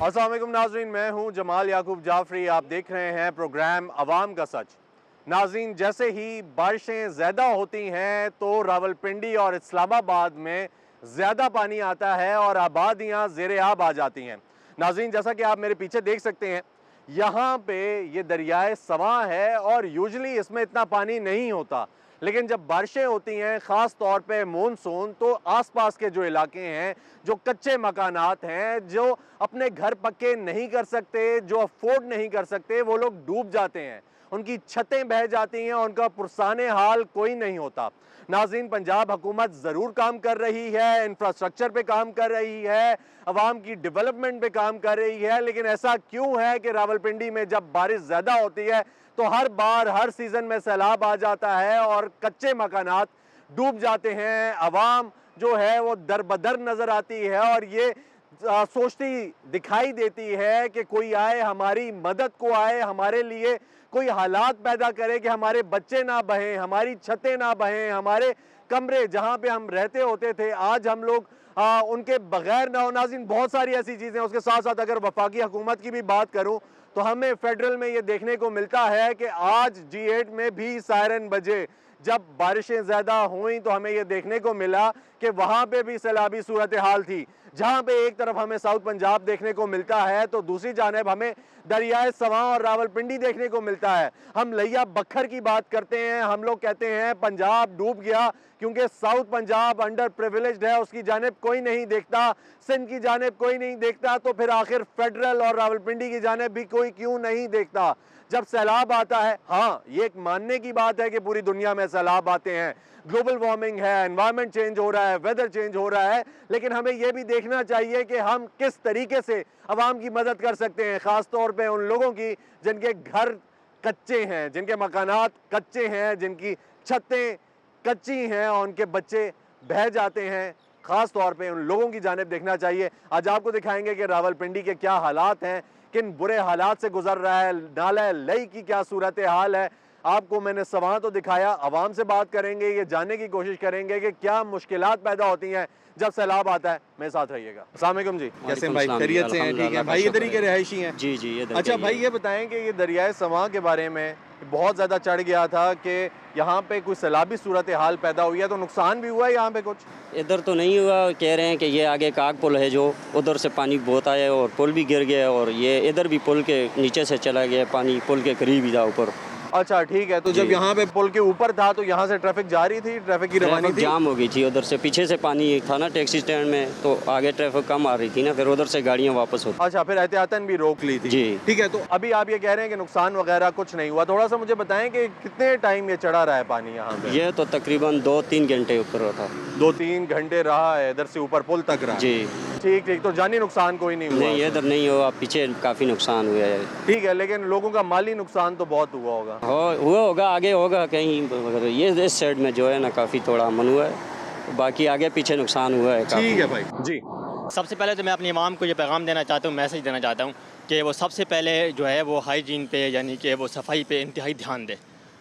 अस्सलाम वालेकुम नाज़रीन, मैं हूं जमाल याकूब जाफरी। आप देख रहे हैं प्रोग्राम अवाम का सच। नाज़रीन, जैसे ही बारिशें ज़्यादा होती हैं तो रावलपिंडी और इस्लामाबाद में ज़्यादा पानी आता है और आबादियां ज़ेरे आब आ जाती हैं। नाज़रीन, जैसा कि आप मेरे पीछे देख सकते हैं, यहाँ पे ये दरियाए सवां है और यूजली इसमें इतना पानी नहीं होता, लेकिन जब बारिशें होती हैं ख़ास तौर पे मानसून, तो आसपास के जो इलाके हैं, जो कच्चे मकानात हैं, जो अपने घर पक्के नहीं कर सकते, जो अफोर्ड नहीं कर सकते, वो लोग डूब जाते हैं, उनकी छतें बह जाती हैं, उनका पुरसाने हाल कोई नहीं होता। नाज़रीन, पंजाब हुकूमत ज़रूर काम कर रही है, इंफ्रास्ट्रक्चर पे काम कर रही है, अवाम की डेवलपमेंट पे काम कर रही है, लेकिन ऐसा क्यों है कि रावलपिंडी में जब बारिश ज़्यादा होती है तो हर बार हर सीज़न में सैलाब आ जाता है और कच्चे मकानात डूब जाते हैं, अवाम जो है वो दरबदर नज़र आती है और ये सोचती दिखाई देती है कि कोई आए, हमारी मदद को आए, हमारे लिए कोई हालात पैदा करे कि हमारे बच्चे ना बहें, हमारी छतें ना बहें, हमारे कमरे जहाँ पे हम रहते होते थे आज हम लोग उनके बगैर ना हो। नाज़रीन, बहुत सारी ऐसी चीज़ें। उसके साथ साथ अगर वफाकी हुकूमत की भी बात करूँ तो हमें फेडरल में ये देखने को मिलता है कि आज G8 में भी सायरन बजे। जब बारिशें ज़्यादा हुई तो हमें ये देखने को मिला कि वहाँ पे भी सैलाबी सूरत हाल थी। जहाँ पे एक तरफ हमें साउथ पंजाब देखने को मिलता है तो दूसरी जानिब हमें दरियाए सवां और रावलपिंडी देखने को मिलता है। हम लिया बखर की बात करते हैं, हम लोग कहते हैं पंजाब डूब गया क्योंकि साउथ पंजाब अंडर प्रिविलेज्ड है, उसकी जानिब कोई नहीं देखता, सिंध की जानिब कोई नहीं देखता, तो फिर आखिर फेडरल और रावलपिंडी की जानिब भी कोई क्यों नहीं देखता जब सैलाब आता है। हाँ, ये एक मानने की बात है कि पूरी दुनिया में सैलाब आते हैं, ग्लोबल वार्मिंग है, एनवायरनमेंट चेंज हो रहा है, वेदर चेंज हो रहा है, लेकिन हमें यह भी देखना चाहिए कि हम किस तरीके से अवाम की मदद कर सकते हैं, ख़ास तौर पे उन लोगों की जिनके घर कच्चे हैं, जिनके मकानात कच्चे हैं, जिनकी छतें कच्ची हैं और उनके बच्चे बह जाते हैं। ख़ास तौर पे उन लोगों की जानिब देखना चाहिए। आज आपको दिखाएंगे कि रावलपिंडी के क्या हालात हैं, किन बुरे हालात से गुजर रहा है, नाला लई की क्या सूरत हाल है। आपको मैंने सवां तो दिखाया, आवाम से बात करेंगे, ये जानने की कोशिश करेंगे कि क्या मुश्किलात पैदा होती हैं जब सैलाब आता है। मेरे साथ रहिएगा। अस्सलाम वालेकुम जी, कैसे हैं भाई? खैरियत से हैं? ठीक है भाई, इधर ही के रहायशी हैं? जी जी, ये अच्छा भाई, ये बताएं कि ये दरियाए सवां के बारे में बहुत ज़्यादा चढ़ गया था कि यहाँ पे कोई सैलाबी सूरत हाल पैदा हुई है, तो नुकसान भी हुआ है यहाँ पे कुछ? इधर तो नहीं हुआ, कह रहे हैं कि ये आगे काग पुल है जो उधर से पानी बहुत आया और पुल भी गिर गया और ये इधर भी पुल के नीचे से चला गया पानी, पुल के करीब ही था ऊपर। अच्छा ठीक है, तो जब यहाँ पे पुल के ऊपर था तो यहाँ से ट्रैफिक जारी थी, ट्रैफिक की रवानी थी? जाम हो गई थी उधर से, पीछे से पानी था ना टैक्सी स्टैंड में, तो आगे ट्रैफिक कम आ रही थी ना, फिर उधर से गाड़ियाँ वापस होती। अच्छा, फिर एहतियातन भी रोक ली थी? जी ठीक है। तो अभी आप ये कह रहे हैं कि नुकसान वगैरह कुछ नहीं हुआ, थोड़ा सा मुझे बताएं कि कितने टाइम ये चढ़ा रहा है पानी यहाँ पे? ये तो तकरीबन 2-3 घंटे ऊपर था। 2-3 घंटे रहा है, इधर से ऊपर पुल तक रहा? जी ठीक ठीक। तो जानी नुकसान कोई नहीं हुआ? नहीं, इधर नहीं हुआ, पीछे काफ़ी नुकसान हुआ है। ठीक है, लेकिन लोगों का माली नुकसान तो बहुत हुआ होगा? हुआ होगा, आगे होगा कहीं, मगर ये इस साइड में जो है ना काफ़ी थोड़ा अमन हुआ है, बाकी आगे पीछे नुकसान हुआ है। ठीक है भाई जी। सबसे पहले तो मैं अपनी आवाम को ये पैगाम देना चाहता हूँ, मैसेज देना चाहता हूँ कि वो सबसे पहले जो है वो हाइजीन पे, यानी कि वो सफाई पे इंतहाई ध्यान दे,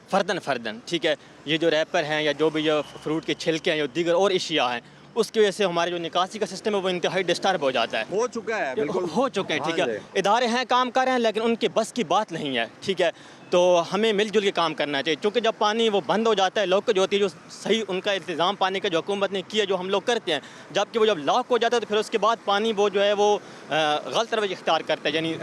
फ़र्दन। ठीक है, ये जो रैपर हैं या जो भी जो फ्रूट के छिलके हैं या दीगर और इशिया हैं, उसकी वजह से हमारे जो निकासी का सिस्टम है वो इंतहाई डिस्टर्ब हो जाता है। हो चुका है, बिल्कुल हो चुके हैं। ठीक है, इदारे हैं, काम कर रहे हैं, लेकिन उनके बस की बात नहीं है। ठीक है, तो हमें मिलजुल के काम करना चाहिए, क्योंकि जब पानी वो बंद हो जाता है, लोग जो होती है जो सही उनका इंतज़ाम पानी का जो हुकूमत ने किया, जो हम लोग करते हैं, जबकि वो जब लॉक हो जाता है तो फिर उसके बाद पानी वो जो है वो गलत रवैया इख्तियार करता है, यानी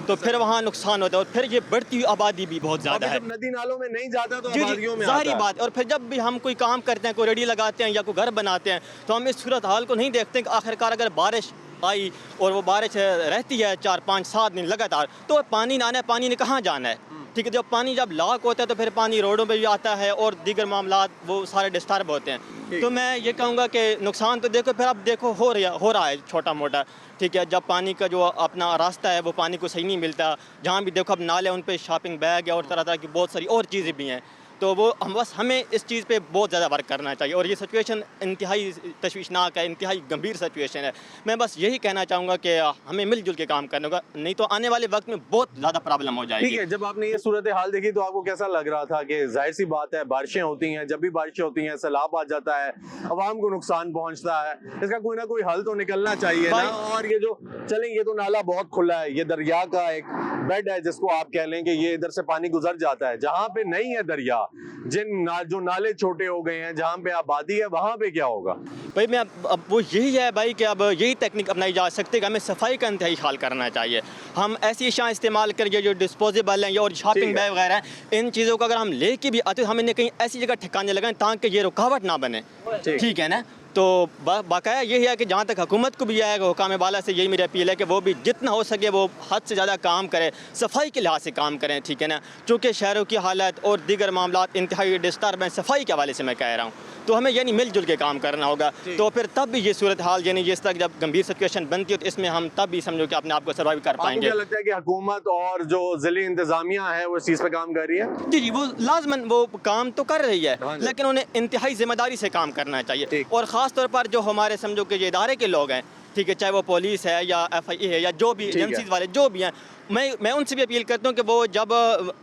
तो फिर वहाँ नुकसान होता है और फिर ये बढ़ती हुई आबादी भी बहुत ज़्यादा है। नदी नालों में नहीं जाता तो जी, जाहिर बात। और फिर जब भी हम कोई काम करते हैं, कोई रेडी लगाते हैं या कोई घर बनाते हैं, तो हम इस सूरत हाल को नहीं देखते कि आखिरकार अगर बारिश आई और वो बारिश रहती है 4-5-7 दिन लगातार, तो पानी आना है, पानी ने कहाँ जाना है? ठीक है, जब पानी जब लॉक होता है तो फिर पानी रोडों पे भी आता है और दीगर मामलात वो सारे डिस्टर्ब होते हैं। तो मैं ये कहूँगा कि नुकसान तो देखो, फिर अब देखो हो रहा है छोटा मोटा। ठीक है, जब पानी का जो अपना रास्ता है वो पानी को सही नहीं मिलता, जहाँ भी देखो अब नाले उन पर शॉपिंग बैग है और तरह तरह की बहुत सारी और चीज़ें भी हैं। तो वो हमें इस चीज़ पे बहुत ज़्यादा वर्क करना चाहिए। और ये सिचुएशन इंतहाई तशवीशनाक है, इंतहाई गंभीर सिचुएशन है। मैं बस यही कहना चाहूँगा कि हमें मिलजुल के काम करना होगा, नहीं तो आने वाले वक्त में बहुत ज़्यादा प्रॉब्लम हो जाएगी। ठीक है, जब आपने ये सूरत हाल देखी तो आपको कैसा लग रहा था कि जाहिर सी बात है बारिशें होती हैं, जब भी बारिशें होती हैं सैलाब आ जाता है, अवाम को नुकसान पहुंचता है, इसका कोई ना कोई हल तो निकलना चाहिए ना। और ये जो चलें, ये तो नाला बहुत खुला है, ये दरिया का एक बेड है जिसको आप कह लें कि ये इधर से पानी गुजर जाता है। जहाँ पे नहीं है दरिया, जो नाले छोटे हो गए हैं, जहाँ पे आबादी है, वहाँ पे क्या होगा? भाई मैं अब वो यही है भाई कि अब यही टेक्निक अपनाई जा सकती है कि हमें सफाई का इंतहाई ख्याल करना चाहिए। हम ऐसी अशिया इस्तेमाल करिए जो डिस्पोजेबल हैं या और शॉपिंग बैग वगैरह हैं, इन चीज़ों को अगर हम लेके भी आते तो हम इन्हें कहीं ऐसी जगह ठिकाने लगाएं ताकि ये रुकावट ना बने। ठीक है ना। तो बाकाया यही है कि जहाँ तक हुकूमत को भी आएगा, हुकाम वाला से यही मेरी अपील है कि वो भी जितना हो सके वो हद से ज़्यादा काम करे, सफाई के लिहाज से काम करें। ठीक है ना। चूँकि शहरों की हालत और दीगर मामला इंतहाई डिस्टर्ब हैं, सफाई के हवाले से मैं कह रहा हूँ, तो हमें यानी मिलजुल के काम करना होगा। तो फिर तब भी ये सूरत हाल यानी जिस तक जब गंभीर सिचुएशन बनती है तो इसमें हम तब भी समझो कि अपने आप को सर्वाइव कर पाएंगे। क्या लगता है कि हुकूमत और जो ज़िली इंतजामिया है वो इस चीज़ पे काम कर रही है? जी, वो लाजमन वो काम तो कर रही है, लेकिन उन्हें इंतहाई जिम्मेदारी से काम करना चाहिए। और ख़ास तौर पर जो हमारे समझो कि ये इदारे के लोग हैं, ठीक है, चाहे वो पुलिस है या FIA है या जो भी एजेंसीज वाले जो भी हैं, मैं उनसे भी अपील करता हूँ कि वो जब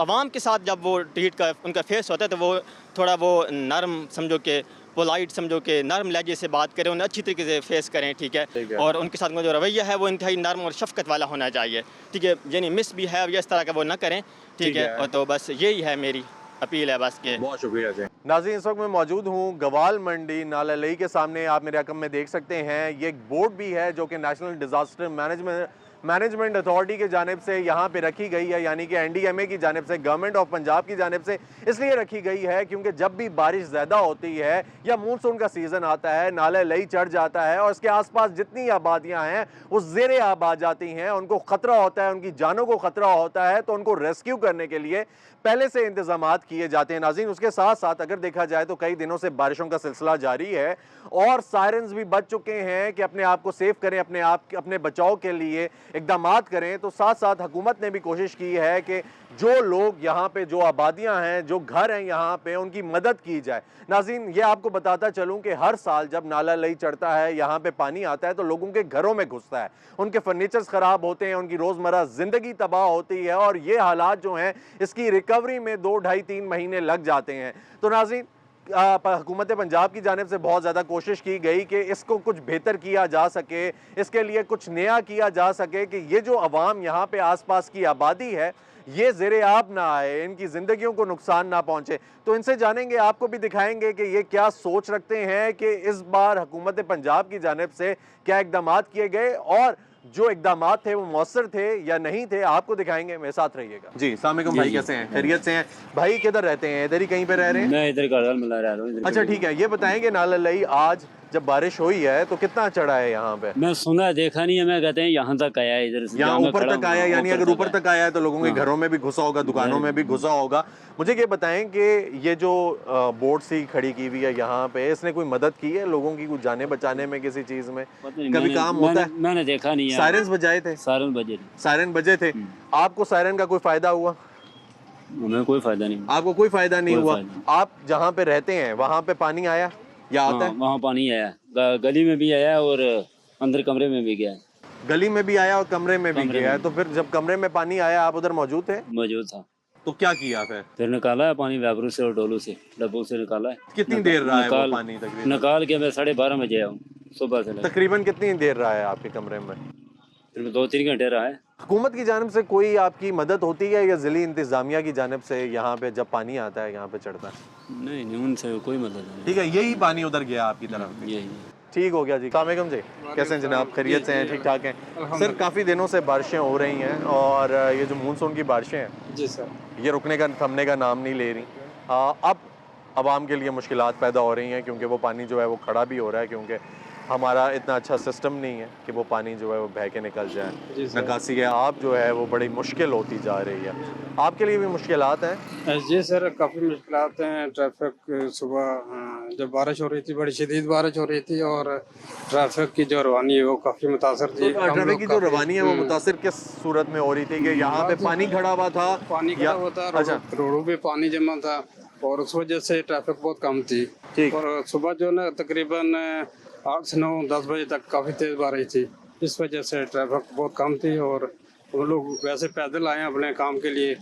आवाम के साथ जब वो ट्रीट का उनका फेस होता है तो वो थोड़ा वो नरम समझो कि पोलाइट समझो कि नरम लहजे से बात करें, उन्हें अच्छी तरीके से फेस करें। ठीक है। और उनके साथ जो रवैया है वो इंतहाई नरम और शफकत वाला होना चाहिए। ठीक है, यानी मिस भी है या इस तरह का वो ना करें। ठीक है। और तो बस यही है मेरी अपील है बस के। बहुत शुक्रिया जी। नाज़रीन, इस वक्त मैं मौजूद हूँ गवाल मंडी नाला लई के सामने। आप मेरे रकम में देख सकते हैं ये एक बोर्ड भी है जो कि नेशनल डिज़ास्टर मैनेजमेंट अथॉरिटी के जानिब से यहाँ पे रखी गई है, यानी कि NDMA की जानिब से, गवर्नमेंट ऑफ पंजाब की जानिब से इसलिए रखी गई है क्योंकि जब भी बारिश ज़्यादा होती है या मानसून का सीज़न आता है, नाला लई चढ़ जाता है और इसके आसपास जितनी आबादियाँ हैं वो ज़ेरे आब आ जाती हैं, उनको ख़तरा होता है, उनकी जानों को ख़तरा होता है, तो उनको रेस्क्यू करने के लिए पहले से इंतजामात किए जाते हैं। नाज़रीन, उसके साथ साथ अगर देखा जाए तो कई दिनों से बारिशों का सिलसिला जारी है और सायरन्स भी बज चुके हैं कि अपने आप को सेफ करें, अपने बचाव के लिए इक़दामात करें। तो साथ साथ हुकूमत ने भी कोशिश की है कि जो लोग यहाँ पे, जो आबादियाँ हैं, जो घर हैं यहाँ पे, उनकी मदद की जाए। नाज़रीन, ये आपको बताता चलूँ कि हर साल जब नाला लई चढ़ता है, यहाँ पे पानी आता है तो लोगों के घरों में घुसता है, उनके फर्नीचर्स ख़राब होते हैं, उनकी रोज़मर्रा ज़िंदगी तबाह होती है और ये हालात जो हैं इसकी रिकवरी में 2, ढाई, 3 महीने लग जाते हैं। तो नाज़रीन, हुकूमत पंजाब की जानिब से बहुत ज़्यादा कोशिश की गई कि इसको कुछ बेहतर किया जा सके, इसके लिए कुछ नया किया जा सके कि ये जो अवाम यहाँ पे आसपास की आबादी है ये ज़ेरे आब ना आए, इनकी ज़िंदगियों को नुकसान ना पहुँचे। तो इनसे जानेंगे, आपको भी दिखाएंगे कि ये क्या सोच रखते हैं कि इस बार हुकूमत पंजाब की जानिब से क्या इक़दामात किए गए और जो इक़दामात थे वो मौसर थे या नहीं थे, आपको दिखाएंगे। मेरे साथ रहिएगा जी। अस्सलाम वालेकुम भाई, कैसे हैं? खैरियत से हैं भाई? किधर रहते हैं? इधर ही कहीं पे रह रहे हैं? मैं इधर कारगिल में रह रहा हूँ। अच्छा, ठीक है। ये बताएंगे नाला लई आज जब बारिश हुई है तो कितना चढ़ा है यहाँ पे? मैं सुना, देखा नहीं है, मैं कहते हैं यहाँ तक आया है, इधर से यहाँ ऊपर तक आया, यानी अगर ऊपर तक आया है तो लोगों के घरों में भी घुसा होगा, दुकानों में भी घुसा होगा। मुझे ये बताएं कि ये जो बोट सी खड़ी की हुई है यहाँ पे, इसने कोई मदद की है लोगों की कुछ जाने बचाने में, किसी चीज में कभी काम होता है? मैंने देखा नहीं है। सायरन बजाए थे? सायरन बजे थे। आपको सायरन का कोई फायदा हुआ? हमें कोई फायदा नहीं। आपको कोई फायदा नहीं हुआ? आप जहाँ पे रहते हैं वहाँ पे पानी आया या आता है? वहाँ पानी आया, गली में भी आया और अंदर कमरे में भी गया। गली में भी आया और कमरे में भी गया है। तो फिर जब कमरे में पानी आया आप उधर मौजूद थे? मौजूद था। तो क्या किया फिर निकाला है पानी वैबरू से और डोलू से, डब्बों से निकाला है। कितनी देर रहा है वो पानी? तकरीबन निकाल के मैं 12:30 बजे आया हूँ सुबह से। तकरीबन कितनी देर रहा है आपके कमरे में? 2-3 घंटे रहा है। हुकूमत की जानिब से कोई आपकी मदद होती है या ज़िली इंतज़ामिया की जानिब से यहाँ पे जब पानी आता है यहाँ पे चढ़ता है? नहीं, उनसे कोई मदद नहीं। ठीक है, यही पानी उधर गया आपकी तरफ? यही। ठीक हो गया जी। अस्सलाम वालेकुम जी, कैसे हैं जनाब? खैरियत से हैं? ठीक ठाक हैं सर? काफ़ी दिनों से बारिशें हो रही हैं और ये जो मानसून की बारिशें हैं जी सर, ये रुकने का, थमने का नाम नहीं ले रही। अब आवाम के लिए मुश्किलात पैदा हो रही हैं क्योंकि वो पानी जो है वो खड़ा भी हो रहा है, क्योंकि हमारा इतना अच्छा सिस्टम नहीं है कि वो पानी जो है वो बह के निकल जाए। निकासी है आप जो है वो बड़ी मुश्किल होती जा रही है। आपके लिए भी मुश्किलात हैं? जी सर, काफ़ी मुश्किलात हैं। ट्रैफिक सुबह जब बारिश हो रही थी, बड़ी शदीद बारिश हो रही थी और ट्रैफिक की जो रवानी है वो काफ़ी मुतासर थी। तो ट्रैफिक की जो रवानी है वो मुतासर किस सूरत में हो रही थी कि यहाँ पे पानी खड़ा हुआ था? पानी खड़ा हुआ था, रोडों पे पानी जमा था और उस वजह से ट्रैफिक बहुत कम थी। ठीक। और सुबह जो ना तकरीबन 8 से 9 10 बजे तक काफ़ी तेज़ बारिश थी, इस वजह से ट्रैफिक बहुत कम थी। और वो लोग वैसे पैदल आए हैं अपने काम के लिए,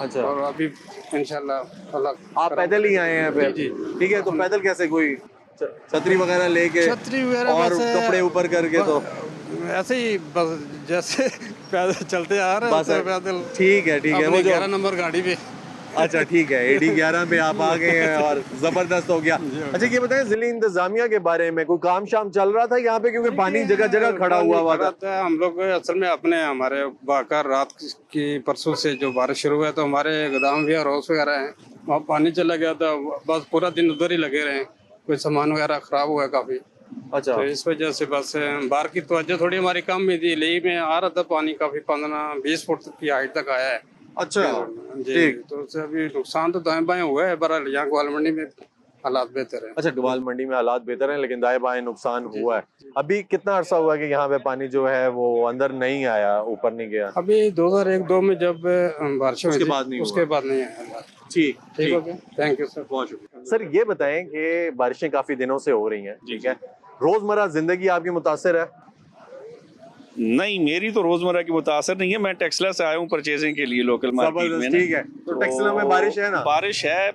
अच्छा, और अभी इंशाल्लाह अल्लाह आप पैदल ही आए हैं फिर? जी। ठीक है, तो पैदल कैसे, कोई छतरी वगैरह लेके छतरी वगैरह और बस कपड़े ऊपर करके? तो ऐसे ही बस जैसे पैदल चलते आ रहे बस हैं पैदल। ठीक है, ठीक है। वो जो 11 नंबर गाड़ी पे। अच्छा ठीक है, AD 11 पे आप आ गए हैं और जबरदस्त हो गया। अच्छा ये बताएं, जिले इंतजामिया के बारे में कोई काम शाम चल रहा था यहाँ पे, क्योंकि पानी जगह जगह खड़ा हुआ था? हम लोग असल में अपने हमारे बाकर रात की परसों से जो बारिश शुरू हुआ तो हमारे गोदाम भी और हाउस वगैरह हैं, वहाँ पानी चला गया था। बस पूरा दिन उधर ही लगे रहे, कोई सामान वगैरह खराब हुआ है काफी। अच्छा, तो इस वजह से बस बाहर की तवज्जो थोड़ी हमारी कम भी थी, लेकिन में आ रहा था पानी काफी 15-20 फुट की हाइट तक आया है। अच्छा जी, ठीक। तो उससे अभी नुकसान तो दाएं बाएं हुआ है, बहरहाल यहाँ ग्वाल मंडी में हालात बेहतर है। अच्छा, ग्वाल मंडी में हालात बेहतर हैं, लेकिन दाएं बाएं नुकसान हुआ है। अभी कितना अरसा हुआ कि यहाँ पे पानी जो है वो अंदर नहीं आया, ऊपर नहीं गया? अभी 2001-2 में जब बारिश हुई उसके थी, बाद नहीं उसके हुआ। बाद नहीं आया। ठीक ठीक हो गया, थैंक यू सर, बहुत शुक्रिया। सर ये बताएं कि बारिशें काफी दिनों से हो रही हैं, ठीक है, रोजमर्रा जिंदगी आपकी मुतासिर है? नहीं, मेरी तो रोजमर्रा की मुतासर नहीं है। मैं टेक्सला से आया हूँ परचेजिंग के लिए लोकल मार्केट में ना। ठीक है, तो टेक्सला में बारिश है ना? बारिश है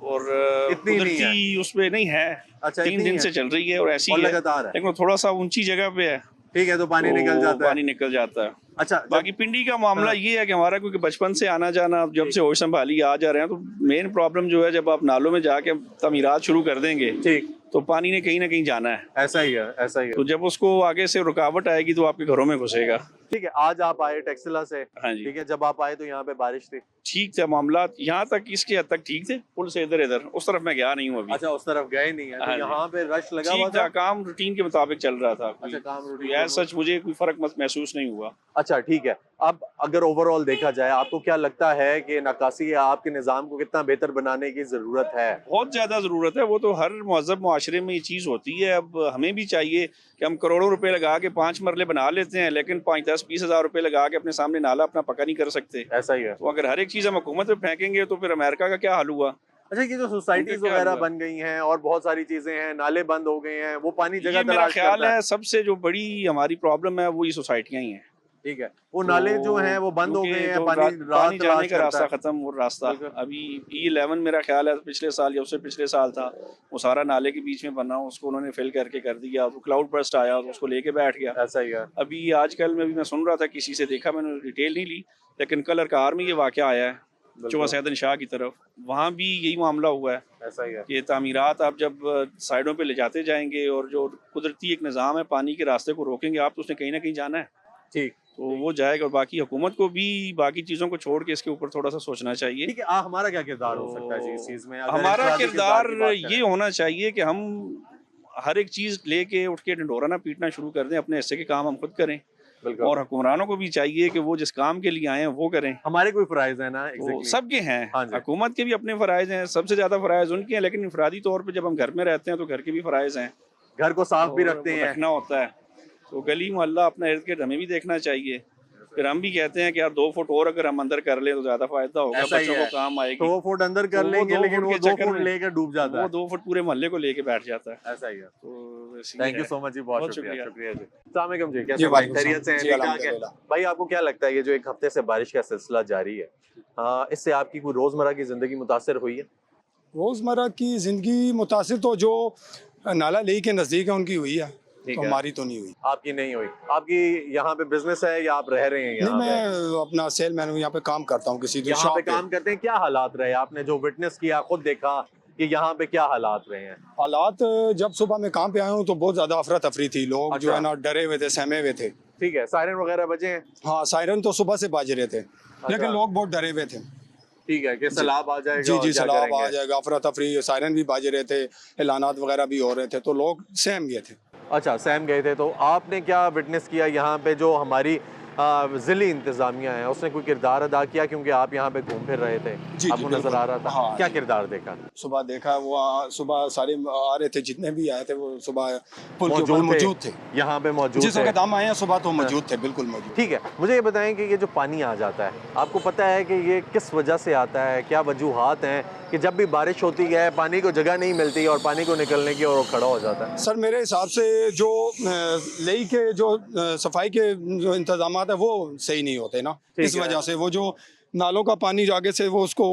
और इतनी नहीं कुदरती उसमें नहीं है। अच्छा, 3 इतनी दिन है? से चल रही है और ऐसी और है, लगातार है? लेकिन थोड़ा सा ऊंची जगह पे है, ठीक है, तो पानी तो निकल जाता है। पानी निकल जाता है। अच्छा, बाकी पिंडी का मामला हाँ। ये है कि हमारा क्योंकि बचपन से आना जाना, जब से होश संभाली आ जा रहे हैं, तो मेन प्रॉब्लम जो है जब आप नालों में जाके तमीरात शुरू कर देंगे ठीक, तो पानी ने कहीं ना कहीं जाना है। ऐसा ही है, ऐसा ही है। तो जब उसको आगे से रुकावट आएगी तो आपके घरों में घुसेगा। ठीक है, आज आप आए टेक्सला से, हाँ जी, ठीक है, जब आप आए तो यहाँ पे बारिश थी? ठीक थे मामला, यहाँ तक इसके हद तक ठीक थे। पुल से इधर इधर उस तरफ मैं गया नहीं हूँ अभी। अच्छा, उस तरफ गए नहीं है, तो हाँ जी। यहाँ पे रश लगा हुआ ठीक था, था? काम रूटीन के मुताबिक चल रहा था। अच्छा, काम कोई रूटीन ऐसा सच मुझे कोई फर्क महसूस नहीं हुआ। अच्छा ठीक है। अब अगर ओवरऑल देखा जाए, आपको क्या लगता है कि नक्काशी या आपके निज़ाम को कितना बेहतर बनाने की ज़रूरत है? बहुत ज्यादा जरूरत है, वो तो हर महज़ब मुआशरे में ये चीज होती है। अब हमें भी चाहिए कि हम करोड़ों रुपए लगा के 5 मरले बना लेते हैं, लेकिन 5-10-20 हज़ार रुपए लगा के अपने सामने नाला अपना पक्का नहीं कर सकते। ऐसा ही है। तो अगर हर एक चीज हम हुकूमत पे फेंकेंगे तो फिर अमेरिका का क्या हाल हुआ। अच्छा, ये जो सोसाइटीज क्या वगैरह हुआ? बन गई हैं और बहुत सारी चीजें हैं, नाले बंद हो गए हैं, वो पानी ये जगह मेरा तलाश ख्याल करता है। है सबसे जो बड़ी हमारी प्रॉब्लम है वो ये सोसाइटियां ही हैं। ठीक है, वो नाले जो हैं वो बंद हो गए क्योंकि हैं, जो पानी पानी जाने तलाश का करता रास्ता है। खत्म, वो रास्ता बिल्कुल। अभी E11 मेरा ख्याल है पिछले साल या उससे पिछले साल था, वो सारा नाले के बीच में बना, उसको उन्होंने फिल करके कर दिया। तो क्लाउड बर्स्ट आया तो उसको लेके बैठ गया। ऐसा ही है। अभी आजकल में भी मैं सुन रहा था, किसी से देखा, मैंने डिटेल नहीं ली, लेकिन कल अरकार में ये वाक़या आया है चौवा सैदन शाह की तरफ, वहाँ भी यही मामला हुआ है ऐसा ही है। कि तामीरात आप जब साइडों पे ले जाते जाएंगे और जो कुदरती एक निज़ाम है पानी के रास्ते को रोकेंगे आप, तो उसने कहीं ना कहीं जाना है। ठीक, तो वो जाएगा। और बाकी हुकूमत को भी बाकी चीज़ों को छोड़ के इसके ऊपर थोड़ा सा सोचना चाहिए। ठीक है, हमारा क्या किरदार हो सकता है जी इस चीज में? अगर हमारा इंफरादी किरदार की बात करें। ये होना चाहिए कि हम हर एक चीज़ लेके उठ के ढंढोरा ना पीटना शुरू कर दें, अपने हिस्से के काम हम खुद करें। बिल्कुल। और हुक्मरानों को भी चाहिए कि वो जिस काम के लिए आए हैं वो करें। हमारे कोई फराइज है ना, तो एग्जैक्टली। सबके हैं, हाँ जी। हुकूमत के भी अपने फ़राइज़ हैं, सबसे ज़्यादा फ़राइज़ उनके हैं, लेकिन इंफरादी तौर पे जब हम घर में रहते हैं तो घर के भी फ़राइज़ हैं, घर को साफ भी और रखते वो हैं। रखना होता है। तो गली मोहल्ला अपना इर्द गिर्द हमें भी देखना चाहिए। फिर हम भी कहते हैं कि यार 2 फुट और अगर हम अंदर कर लें तो ज़्यादा फ़ायदा होगा, ऐसा ही बच्चों को है। काम आएगी। 2 फुट अंदर कर तो वो लेंगे, 2 लेकिन फुट वो के 2 चक्कर फुट में लेकर डूब जाता वो है। 2 फुट पूरे मोहल्ले को लेके बैठ जाता है। ऐसा ही है। तो बस ये थैंक यू है। सो मच जी, बहुत बहुत शुक्रिया, शुक्रिया। शुक्रिया जी। अस्सलाम वालेकुम जी, कैसे जी, हैं? वालेकुम खैरियत से हैं? जी, ठीक ठाक है? अल्हम्दुलिल्लाह। भाई आपको क्या लगता है ये जो एक हफ्ते से बारिश का सिलसिला जारी है, इससे आपकी कोई रोजमर्रा की जिंदगी मुतासर हुई है? रोज़मर्रा की ज़िंदगी मुतासिर तो जो नाला लेई के नज़दीक है उनकी हुई है, ठीक तो है। हमारी तो नहीं हुई। आपकी नहीं हुई? आपकी यहाँ पे बिजनेस है या आप रह रहे हैं नहीं, यहाँ पे? मैं अपना सेलमैन हूँ, यहाँ पे काम करता हूँ किसी यहाँ शॉप पे पे। काम करते हैं, क्या हालात रहे? आपने जो विटनेस किया, खुद देखा कि यहाँ पे क्या हालात रहे हैं? हालात जब सुबह मैं काम पे आया हूँ तो बहुत ज़्यादा अफरा तफरी थी, लोग जो अच्छा। है ना डरे हुए थे, सहमे हुए थे। ठीक है, सायरन वगैरह बजे हैं? हाँ, सायरन तो सुबह से बाज रहे थे, लेकिन लोग बहुत डरे हुए थे। ठीक है, कि सैलाब आ जाएगा जी और जी, क्या सैलाब करेंगे? आ जाएगा, अफरा तफरी, सायरन भी बाज रहे थे, ऐलानात वगैरह भी हो रहे थे, तो लोग सहम गए थे। अच्छा, सहम गए थे। तो आपने क्या विटनेस किया यहाँ पे? जो हमारी ज़िली इंतज़ामिया है उसने कोई किरदार अदा किया, क्योंकि आप यहाँ पे घूम फिर रहे थे, जी, आपको नज़र बिल्कुल। आ रहा था, हाँ, क्या जी। किरदार देखा? सुबह देखा वो सुबह सारे आ रहे थे, जितने भी आए थे वो सुबह पुल के ऊपर मौजूद मौजूद थे। यहाँ पे मौजूद जिस थे। वक्त हम आए हैं सुबह तो मौजूद थे, बिल्कुल मौजूद। ठीक है, मुझे ये बताएं कि ये जो पानी आ जाता है, आपको पता है कि ये किस वजह से आता है, क्या वजूहात हैं कि जब भी बारिश होती है पानी को जगह नहीं मिलती और पानी को निकलने की और वो खड़ा हो जाता है? सर मेरे हिसाब से जो लेई के जो सफाई के जो इंतजामात है वो सही नहीं होते ना, ठीक इस है। वजह से वो जो नालों का पानी जो आगे से वो उसको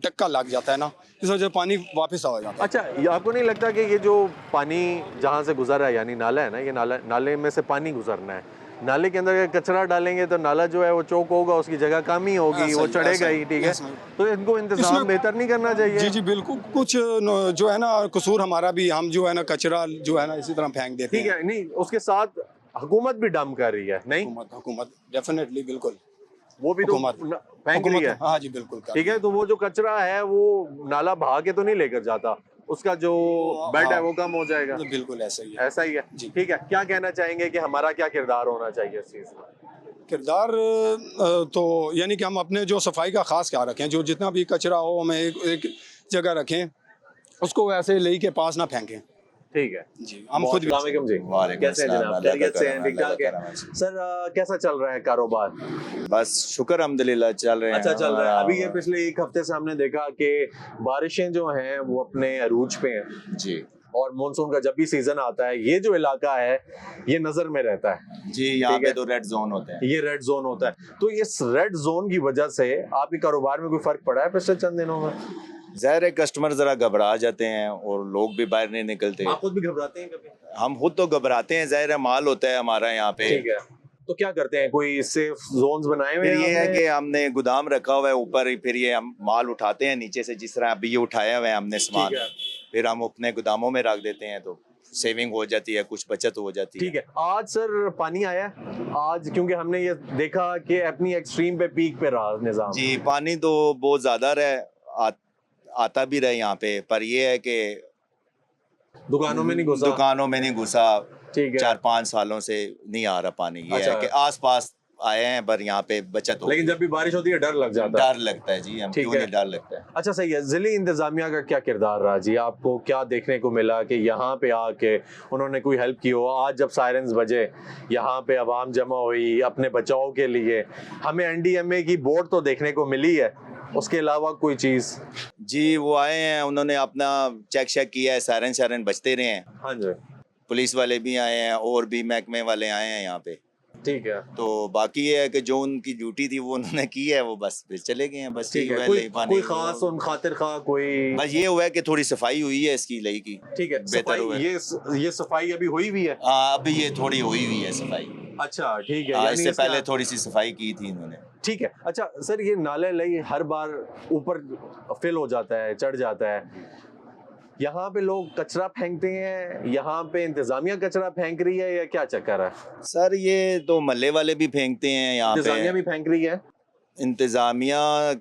टक्का लग जाता है ना, इस वजह से पानी वापस आ जाता है। अच्छा, ये आपको नहीं लगता कि ये जो पानी जहाँ से गुजर रहा है, यानी नाला है ना, ये नाले में से पानी गुजरना है, नाले के अंदर अगर कचरा डालेंगे तो नाला जो है वो चौक होगा, उसकी जगह कम ही होगी, ऐसा वो ही, चढ़ेगा ऐसा ही, ही, ठीक है? ऐसा ही। तो इनको इंतजाम इसमें- बेहतर नहीं करना चाहिए? जी जी बिल्कुल, कुछ जो है ना कसूर हमारा भी, हम जो है ना कचरा जो है ना इसी तरह फेंक देते ठीक हैं। है, नहीं उसके साथ हुकूमत भी डम कर रही है, नहीं हुकूमत डेफिनेटली बिल्कुल वो भी तो हुकूमत फेंक रही है, हाँ जी बिल्कुल ठीक है? तो वो जो कचरा है वो नाला बहा के तो नहीं लेकर जाता, उसका जो बेड है वो कम हो जाएगा, बिल्कुल ऐसा ही है। ऐसा ही है। जी। ठीक है, क्या कहना चाहेंगे कि हमारा क्या किरदार होना चाहिए इस चीज़ में? किरदार तो यानी कि हम अपने जो सफाई का खास ख्याल रखें, जो जितना भी कचरा हो हमें एक जगह रखें, उसको वैसे लेई के पास ना फेंकें। ठीक है जी हम खुद भी अस्सलाम वालेकुम जी, वालेकुम कैसे हैं अस्सलाम, जनाब? अल्लाह का खैरियत से हैं? करम, ठीक अल्लाह ठाक का है करम। सर? कैसा चल रहा है कारोबार? बस शुक्र अल्हम्दुलिल्लाह चल रहे हैं। अच्छा चल रहा है। अभी ये हमारा- पिछले एक हफ्ते से हमने देखा कि बारिशें जो हैं वो अपने अरूज पे हैं, जी और मानसून का जब भी सीजन आता है ये जो इलाका है ये नजर में रहता है, जी यहाँ ठीक है। पे तो रेड जोन होते हैं। ये रेड जोन होता है। तो इस रेड जोन की वजह से आपके कारोबार में कोई फर्क पड़ा है पिछले चंद दिनों में? ज़ाहिर है कस्टमर जरा घबरा जाते हैं और लोग भी बाहर नहीं निकलते। आप खुद भी घबराते हैं कभी? हम खुद तो घबराते हैं, ज़ाहिर है माल होता है हमारा यहाँ पे। ठीक है, तो क्या करते हैं, कोई सेफ जोन्स बनाए हुए फिर हैं ये है आपने? कि हमने गोदाम रखा हुआ है ऊपर, फिर ये हम माल उठाते हैं नीचे से, जिस तरह अभी ये उठाया हुआ है हमने सामान, ठीक है। फिर हम अपने गोदामों में रख देते हैं, तो सेविंग हो जाती है, कुछ बचत हो जाती है। ठीक है, आज सर पानी आया है? आज क्योंकि हमने ये देखा कि अपनी एक्सट्रीम पे पीक पे रहा निजाम। जी पानी तो बहुत ज्यादा आता भी रहे यहाँ पे, पर ये है कि दुकानों में नहीं घुसा? दुकानों में नहीं घुसा। ठीक है। 4-5 सालों से नहीं आ रहा पानी। ये अच्छा। है कि आसपास आए हैं, पर यहाँ पे बचत हो लेकिन गई। जब भी बारिश होती है डर लग जाता है। डर लगता है जी, हम ठीक क्यों है। नहीं डर लगता है। अच्छा सही है, ज़िली इंतज़ामिया का क्या किरदार रहा जी? आपको क्या देखने को मिला कि यहाँ पे आके उन्होंने कोई हेल्प की हो? आज जब सायरन्स बजे, यहाँ पे आवाम जमा हुई अपने बचाव के लिए, हमें NDMA की बोर्ड तो देखने को मिली है, उसके अलावा कोई चीज़? जी वो आए हैं, उन्होंने अपना चेक शेक किया है, सायरन बजते रहे हैं, हाँ जी, पुलिस वाले भी आए हैं और भी महकमे वाले आए हैं यहाँ पे। ठीक है। तो बाकी ये है कि जो उनकी ड्यूटी थी वो उन्होंने की है, वो बस फिर चले गए हैं। बस ठीक है, हुआ कोई लई पानी। खास उन खातिर खा कोई? बस ये हुआ है कि थोड़ी सफाई हुई है इसकी लई की। ठीक है, बेहतर सफाई हुआ है। ये सफाई अभी हुई भी है? हाँ अभी ये थोड़ी हुई हुई है सफाई। अच्छा ठीक है, हाँ, यानी इससे इसका- पहले थोड़ी सी सफाई की थी इन्होंने। ठीक है। अच्छा सर, ये नाले लई हर बार ऊपर फिल हो जाता है, चढ़ जाता है, यहाँ पे लोग कचरा फेंकते हैं, यहाँ पे इंतजामिया कचरा फेंक रही है या क्या चक्कर है? सर ये तो मल्ले वाले भी फेंकते हैं यहाँ इंतजामिया पे। भी फेंक रही है? इंतजामिया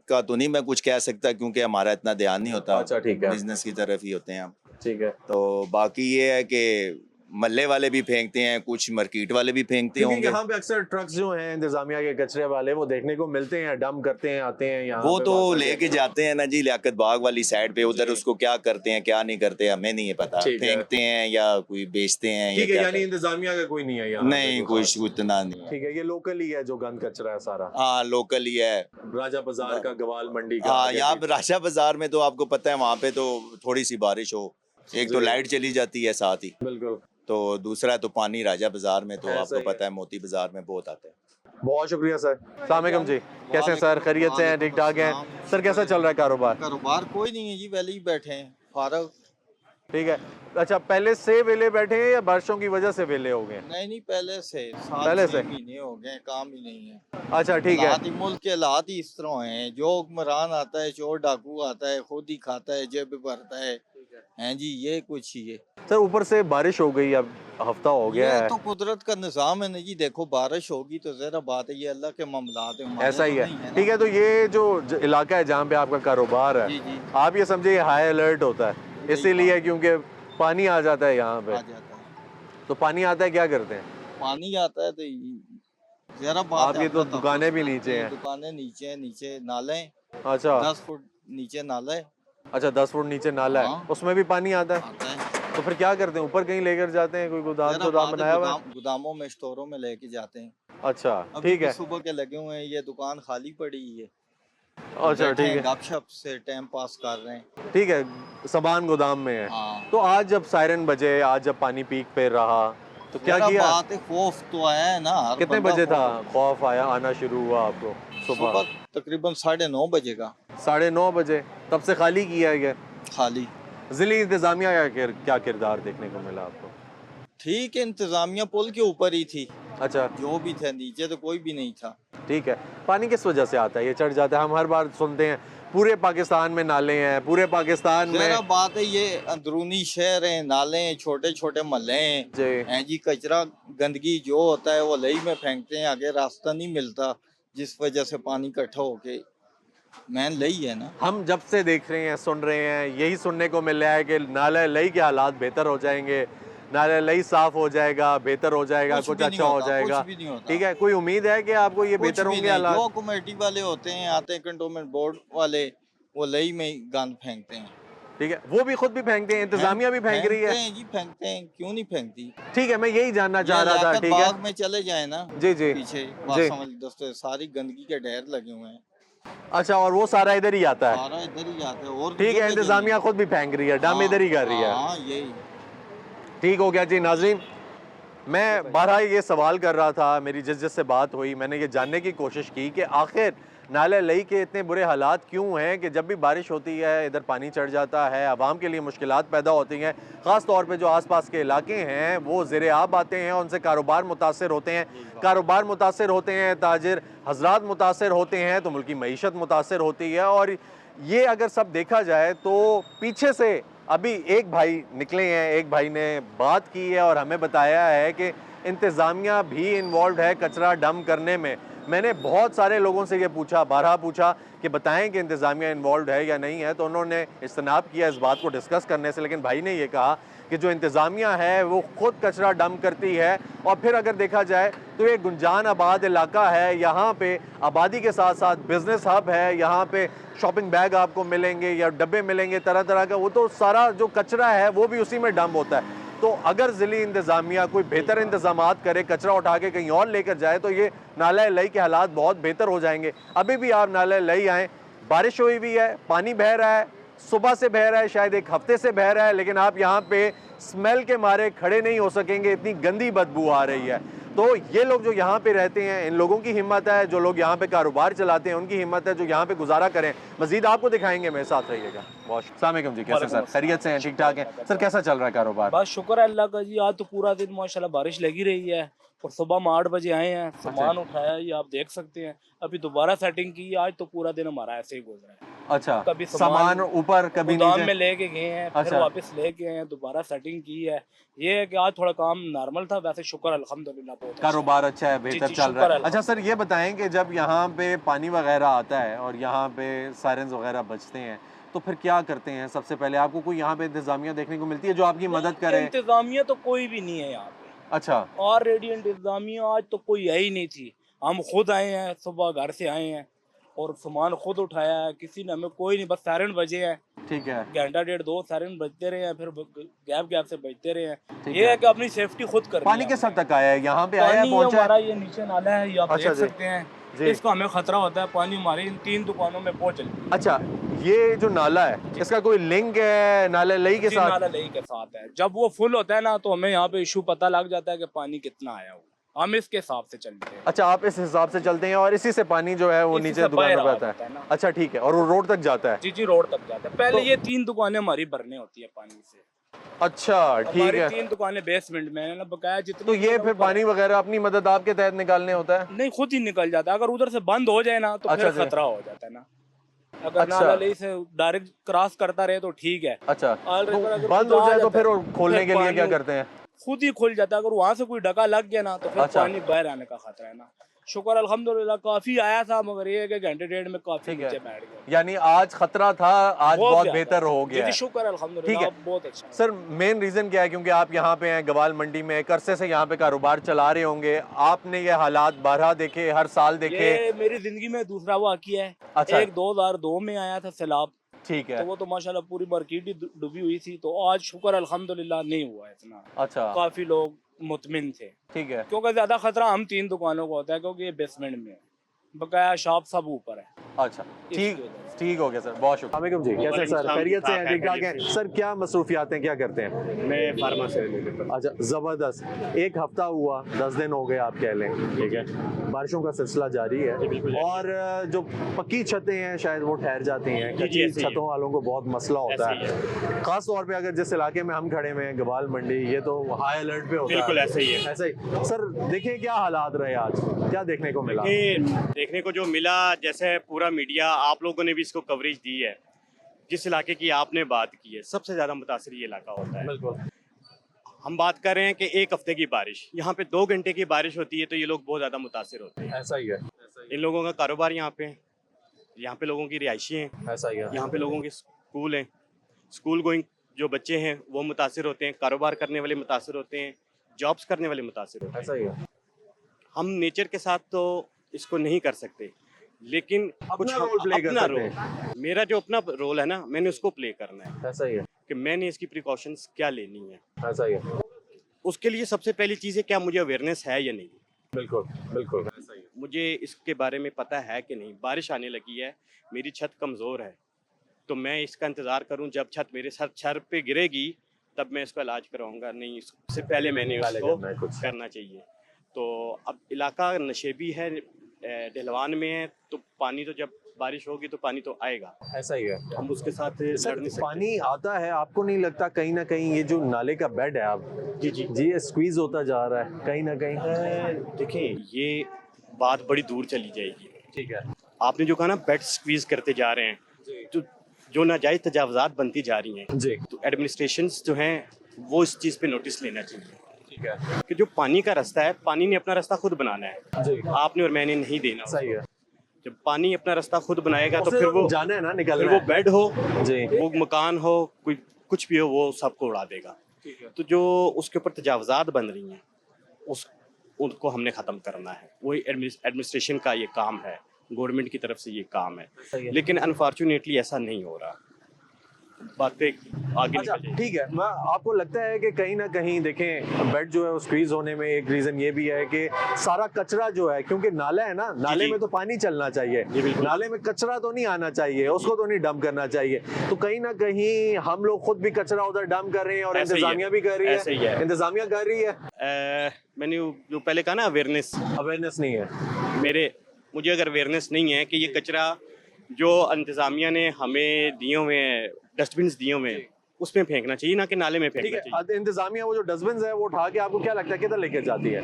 का तो नहीं मैं कुछ कह सकता, क्योंकि हमारा इतना ध्यान नहीं होता। अच्छा, ठीक है। बिजनेस की तरफ ही होते हैं हम। ठीक है, तो बाकी ये है कि मल्ले वाले भी फेंकते हैं, कुछ मार्केट वाले भी फेंकते क्योंकि होंगे। यहाँ पे अक्सर ट्रक्स जो हैं इंतजामिया के कचरे वाले वो देखने को मिलते हैं, डंप करते हैं, आते हैं यहाँ वो पे तो बात करके। लेके जाते हैं ना जी लियाकत बाग वाली साइड पे, उधर उसको क्या करते हैं क्या नहीं करते हमें नहीं है पता। ठीक है। फेंकते हैं या कोई बेचते हैं या ठीक है, क्या यानी करते इंतजामिया का कोई नहीं है हैं। यहाँ नहीं पे कुछ उतना नहीं है। ठीक है, ये लोकल ही है जो गंद कचरा है सारा, हाँ लोकल ही है। राजा बाजार का, गवाल मंडी का। हाँ यहाँ पे राशा बाजार में तो आपको पता है, वहाँ पे तो थोड़ी सी बारिश हो, एक तो जी। लाइट चली जाती है साथ ही, बिल्कुल। तो दूसरा तो पानी राजा बाजार में तो ऐसा आपको ही है। पता है मोती बाजार में बहुत आता है। बहुत शुक्रिया सर। अस्सलाम वालेकुम जी, कैसे हैं सर? खैरियत से हैं? ठीक ठाक हैं सर? कैसा चल रहा है कारोबार? कारोबार कोई नहीं है जी, पहले ही बैठे हैं फारग। ठीक है। अच्छा, पहले से वेले बैठे हैं या बारिशों की वजह से वेले हो गए? नहीं पहले से पहले से? 7-6 महीने हो गए, काम ही नहीं है। अच्छा ठीक है। हालात ही मुल्क के हालात ही इस तरह हैं, जो हुक्मरान आता है, चोर डाकू आता है, खुद ही खाता है, जेब भरता है। हैं जी, ये कुछ ही है। सर ऊपर से बारिश हो गई, अब हफ्ता हो गया ये है, तो कुदरत का निज़ाम है ना जी। देखो बारिश होगी तो जरा बात है, ये अल्लाह के मामलात है, हमारे ऐसा ही तो है। नहीं ना। ठीक है, तो ये जो इलाका है जहाँ पे आपका कारोबार है, जी जी आप ये समझिए हाई अलर्ट होता है, इसीलिए क्योंकि पानी आ जाता है यहाँ पे। आ जाता है। तो पानी आता है, क्या करते हैं? पानी आता है तो जरा बात आपकी है, तो अपना दुकानें भी तफस्सुल नीचे है, हैं। दुकानें नीचे हैं, नीचे नाले हैं, अच्छा 10 फुट नीचे नाला है। अच्छा, 10 फुट नीचे नाला है, हाँ। उसमें भी पानी आता है? आता है। तो फिर क्या करते हैं, ऊपर कहीं लेकर जाते हैं, कोई गोदाम जरा गोदाम बात है, बनाया हुआ है? गोदामों में, स्टोरों में लेके जाते हैं। अच्छा अभी ठीक भी है। सुबह के लगे हुए हैं, ये दुकान खाली पड़ी है, अच्छा बैठे ठीक हैं, है, गपशप से टाइम पास कर रहे हैं। ठीक है, सामान गोदाम में है। हाँ। तो आज जब सायरन बजे, आज जब पानी पीक पे रहा, तो क्या जरा किया? बात है, खौफ तो आया है ना, हर कितने बंदा बजे था खौफ- खौफ आया, आना शुरू हुआ आपको? सुबह सुबह तकरीबन 9:30 बजे का 9:30 बजे, तब से खाली किया है? खाली। जिली इंतजामिया का क्या किरदार देखने को मिला आपको? ठीक है, इंतजामिया पुल के ऊपर ही थी, अच्छा जो भी थे, नीचे तो कोई भी नहीं था। ठीक है। पानी किस वजह से आता है, ये चढ़ जाता है? हम हर बार सुनते हैं पूरे पाकिस्तान में नाले हैं, पूरे पाकिस्तान जरा में। बात है, ये अंदरूनी शहर हैं, नाले हैं, छोटे छोटे महल्ले जी। हैं जी, कचरा गंदगी जो होता है वो लई में फेंकते हैं, आगे रास्ता नहीं मिलता, जिस वजह से पानी इकट्ठा होके मैन लई है ना। हम जब से देख रहे हैं, सुन रहे हैं, यही सुनने को मिल रहा है कि नाला लई के हालात बेहतर हो जाएंगे, नाला लई साफ हो जाएगा, बेहतर हो जाएगा, कुछ कुछ भी नहीं अच्छा हो होता, जाएगा। कुछ भी नहीं होता। ठीक है, कोई उम्मीद है कि आपको ये कुछ बेहतर भी होंगे नहीं, हालात? जो कमेटी वाले होते हैं, आते हैं कंटोनमेंट बोर्ड वाले, वो लई में ही गंद फेंकते हैं। ठीक है, वो भी खुद भी फेंकते हैं, इंतजामिया भी फेंक रही है? फेंकते हैं जी, फेंकते हैं, क्यों नहीं फेंकती। ठीक है, मैं यही जानना चाह रहा था। ठीक है, बाग में चले जाए ना, जी जी पीछे जी। दोस्तों, सारी गंदगी के ढेर लगे हुए हैं, अच्छा, और वो सारा इधर ही आता है? सारा इधर ही जाते हैं। और ठीक है, इंतजामिया खुद भी फेंक रही है, डम इधर ही कर रही है। हाँ, यही ठीक हो गया जी। नाज़रीन, मैं बारहा ये सवाल कर रहा था, मेरी जिस से बात हुई, मैंने ये जानने की कोशिश की कि आखिर नाले लई के इतने बुरे हालात क्यों हैं कि जब भी बारिश होती है इधर पानी चढ़ जाता है, आवाम के लिए मुश्किलात पैदा होती हैं। ख़ास तौर पे जो आसपास के इलाके हैं वो ज़ेरे आब आते हैं, उनसे कारोबार मुतासर होते हैं, कारोबार मुतासर होते हैं, ताजिर हजरात मुतासर होते हैं, तो मुल्की मईशत मुतासर होती है। और ये अगर सब देखा जाए तो पीछे से अभी एक भाई निकले हैं, एक भाई ने बात की है और हमें बताया है कि इंतज़ामिया भी इन्वॉल्व है कचरा डंप करने में। मैंने बहुत सारे लोगों से ये पूछा, बारहा पूछा कि बताएं कि इंतज़ामिया इन्वॉल्व है या नहीं है, तो उन्होंने इज्तनाब किया इस बात को डिस्कस करने से। लेकिन भाई ने ये कहा कि जो इंतज़ामिया है वो ख़ुद कचरा डंप करती है। और फिर अगर देखा जाए तो ये गुंजान आबाद इलाका है, यहाँ पे आबादी के साथ साथ बिज़नेस हब है, यहाँ पे शॉपिंग बैग आपको मिलेंगे या डब्बे मिलेंगे तरह तरह का, वो तो सारा जो कचरा है वो भी उसी में डंप होता है। तो अगर ज़िली इंतज़ामिया कोई बेहतर इंतज़ामात करे, कचरा उठा के कहीं और लेकर जाए, तो ये नाला लई के हालात बहुत बेहतर हो जाएंगे। अभी भी आप नाला लई आएँ, बारिश हुई भी है, पानी बह रहा है, सुबह से बह रहा है, शायद एक हफ्ते से बह रहा है, लेकिन आप यहाँ पे स्मेल के मारे खड़े नहीं हो सकेंगे, इतनी गंदी बदबू आ रही है। तो ये लोग जो यहाँ पे रहते हैं, इन लोगों की हिम्मत है, जो लोग यहाँ पे कारोबार चलाते हैं उनकी हिम्मत है, जो यहाँ पे गुजारा करें। मजीद आपको दिखाएंगे, मेरे साथ रहिएगा। बहुत अस्सलाम वालेकुम जी, कैसे सर? खैरियत से हैं? ठीक ठाक हैं सर? कैसा चल रहा है कारोबार? बस शुक्र है अल्लाह का जी, आज तो पूरा दिन माशाल्लाह बारिश लगी रही है और सुबह हम 8 बजे आए हैं, सामान उठाया, ये आप देख सकते हैं, अभी दोबारा सेटिंग की, आज तो पूरा दिन हमारा ऐसे ही गुजरा है। अच्छा, कभी सामान ऊपर कभी गोदाम नीचे? में लेके गए हैं, फिर अच्छा। वापस लेके आए हैं, दोबारा सेटिंग की है। ये है कि आज थोड़ा काम नॉर्मल था, वैसे शुक्र अल्हम्दुलिल्लाह बहुत अच्छा है। कारोबार अच्छा है, बेहतर जी, चल शुक्र रहा है। है। अच्छा सर, ये बताएं कि जब यहाँ पे पानी वगैरह आता है और यहाँ पे सायरन्स वगैरह बजते हैं, तो फिर क्या करते हैं? सबसे पहले आपको कोई यहाँ पे इंतजामिया देखने को मिलती है जो आपकी मदद करे? इंतजामिया तो कोई भी नहीं है यहाँ पे, अच्छा, और रेडियंट इंतजामिया आज तो कोई है ही नहीं थी। हम खुद आए हैं, सुबह घर से आए हैं और सामान खुद उठाया है, किसी ने हमें कोई नहीं, बस सायरन बजे हैं, ठीक है, घंटा डेढ़ 2 सायरन बजते रहे हैं, फिर गैप गैप से बजते रहे हैं। ठीक ये है। है कि अपनी सेफ्टी खुद करनी पानी है। किस हद तक आया है? यहाँ पे आया है, पानी पहुँचा हमारा है? ये नीचे नाला है, ये आप अच्छा देख जी। सकते हैं, जी। इसका हमें खतरा होता है, पानी हमारी इन 3 दुकानों में पहुंच जाए। अच्छा, ये जो नाला है इसका कोई लिंक है नाला लई के जी, साथ? नाला लई के साथ है। जब वो फुल होता है ना, तो हमें यहाँ पे इशू पता लग जाता है कि पानी कितना आया हुआ, हम इसके हिसाब से चलते हैं। अच्छा, आप इस हिसाब से चलते हैं और इसी से पानी जो है वो इसी नीचे से दुकान बाहर पे आ आता जाता है है? ना। अच्छा ठीक है, और वो रोड तक जाता है? जी जी, रोड तक जाता है। पहले तो- ये 3 दुकानें हमारी भरने होती है पानी से। अच्छा ठीक हमारी है। 3 दुकानें बेसमेंट में है ना, बकाया जितनी तो ये फिर पानी वगैरह अपनी मदद आपके तहत निकालने होता है? नहीं, खुद ही निकल जाता है। अगर उधर से बंद हो जाए ना, तो अच्छा फिर जी। खतरा हो जाता है ना। अगर अच्छा। नाला लई से डायरेक्ट क्रॉस करता रहे तो ठीक है, अच्छा, और तो अगर बंद खुद हो आ जाए तो जाता फिर है, वो खोलने फिर के लिए क्या पानी करते हैं? खुद ही खुल जाता है। अगर वहां से कोई डका लग गया ना, तो फिर अच्छा। पानी बाहर आने का खतरा है ना। शुक्र अल्हम्दुलिल्लाह काफ़ी आया था, मगर ये है कि घंटे डेढ़ में काफ़ी ठीक है। नीचे बैठ गया। यानी आज खतरा था, आज बहुत ज़्यादा। बेहतर हो गया जी है। शुक्र ठीक अल्हम्दुलिल्लाह है। अब बहुत अच्छा है। सर मेन रीज़न क्या है, क्योंकि आप यहाँ पे हैं गवाल मंडी में, एक अरसे से यहाँ पे कारोबार चला रहे होंगे, आपने ये हालात बारहा देखे, हर साल देखे। ये मेरी ज़िंदगी में दूसरा वाक़या है। अच्छा। एक 2002 में आया था सैलाब, ठीक है। तो वो तो माशाल्लाह पूरी मार्केट ही डूबी हुई थी, तो आज शुक्र अल्हम्दुलिल्लाह नहीं हुआ इतना। अच्छा काफ़ी लोग मुतमिन थे, ठीक है। क्योंकि ज़्यादा खतरा हम 3 दुकानों को होता है, क्योंकि ये बेसमेंट में है, बकाया शॉप सब ऊपर है। अच्छा ठीक हो गया सर, बहुत शुक्रिया। वालेकुम जी, कैसे सर, खैरियत से हैं, ठीक ठाक हैं सर? क्या मसरूफियात हैं, क्या करते हैं? मैं फार्मा से अच्छा ज़बरदस्त। एक हफ्ता हुआ, 10 दिन हो गए आप कह लें, ठीक है। बारिशों का सिलसिला जारी है और जो पक्की छतें हैं शायद वो ठहर जाती हैं, कच्ची छतों वालों को बहुत मसला होता है। खास तौर पे अगर जिस इलाके में हम खड़े हुए हैं गवाल मंडी, ये तो हाई अलर्ट पे होता है। बिल्कुल ऐसे ही है। ऐसे ही सर, देखें क्या हालात रहे आज, क्या देखने को मिला? देखने को जो मिला, जैसे पूरा मीडिया आप लोगों ने भी इसको कवरेज दी है, जिस इलाके की आपने बात की है, सबसे ज़्यादा मुतासर ये इलाका होता है। बिल्कुल। हम बात कर रहे हैं कि 1 हफ्ते की बारिश, यहाँ पे 2 घंटे की बारिश होती है तो ये लोग बहुत ज़्यादा मुतासर होते हैं। ऐसा ही है। इन लोगों का कारोबार यहाँ पे है, यहाँ पे लोगों की रिहायशी हैं, ऐसा ही है। यहाँ पे लोगों के स्कूल हैं, स्कूल गोइंग जो बच्चे हैं वो मुतासर होते हैं, कारोबार करने वाले मुतासर होते हैं, जॉब्स करने वाले मुतासर होते हैं। ऐसा ही है। हम नेचर के साथ तो इसको नहीं कर सकते, लेकिन कुछ अपना रोल प्ले कर अपना सकते रोल, मेरा जो अपना रोल है ना, मैंने उसको प्ले करना है ऐसा ही है। कि मैंने इसकी प्रिकॉशंस क्या लेनी है। ऐसा ही है। उसके लिए सबसे पहली चीज़ है क्या मुझे अवेयरनेस है या नहीं, बिल्कुल बिल्कुल ऐसा ही है। मुझे इसके बारे में पता है कि नहीं। बारिश आने लगी है, मेरी छत कमज़ोर है, तो मैं इसका इंतज़ार करूं जब छत मेरे सर पे गिरेगी तब मैं इसका इलाज कराऊंगा, नहीं इससे पहले मैंने उसको करना चाहिए। तो अब इलाका नशेबी है, ढलवान में है, तो पानी तो जब बारिश होगी तो पानी तो आएगा। ऐसा ही है। हम उसके साथ सर, लड़ नहीं सकते। पानी आता है, आपको नहीं लगता कहीं ना कहीं ये जो नाले का बेड है आप जी ये स्क्वीज होता जा रहा है कहीं ना कहीं? देखिए ये बात बड़ी दूर चली जाएगी। ठीक है। आपने जो कहा ना बेड स्क्वीज करते जा रहे हैं, तो जो नाजायज तजावजात बनती जा रही हैं, जी, तो एडमिनिस्ट्रेशंस जो हैं वो इस चीज़ पे नोटिस लेना चाहिए। ठीक है। कि जो पानी का रास्ता है, पानी ने अपना रास्ता खुद बनाना है, जी, आपने और मैंने नहीं देना। सही है। जब पानी अपना रास्ता खुद बनाएगा तो फिर वो जाना है ना, फिर निकलना वो है। बेड हो, जी, वो मकान हो, कोई कुछ भी हो, वो सबको उड़ा देगा। तो जो उसके ऊपर तजावजात बन रही हैं उनको हमने ख़त्म करना है। वही एडमिनिस्ट्रेशन का ये काम है, गवर्नमेंट की तरफ से ये काम है, लेकिन अनफॉर्चुनेटली ऐसा नहीं हो रहा। बातें आगे अच्छा निकल जाएगी। ठीक है। मैं आपको लगता है कि कहीं ना कहीं देखें बेड जो है वो स्क्वीज होने में एक रीजन ये भी है कि सारा कचरा जो है, क्योंकि नाला है ना, नाले जी। में तो पानी चलना चाहिए, जी, बिल्कुल। नाले में कचरा तो नहीं आना चाहिए, उसको तो नहीं डंप करना चाहिए। तो कहीं ना कहीं हम लोग खुद भी कचरा उधर डंप कर रहे हैं और ऐसे ही है। इंतजामिया भी कर रही ऐसे ही है, है। इंतजामिया कर रही है। मैंने जो पहले कहा ना अवेयरनेस, अवेयरनेस नहीं है। मुझे अगर अवेयरनेस नहीं है कि ये कचरा जो इंतजामिया ने हमें दिए हुए हैं, डस्टबिन दिए हुए हैं, उसमें फेंकना चाहिए, ना कि नाले में ठीक फेंकना है। चाहिए। इंतजामिया वो जो डस्टबिन है वो उठा के आपको क्या लगता है किधर लेकर जाती है?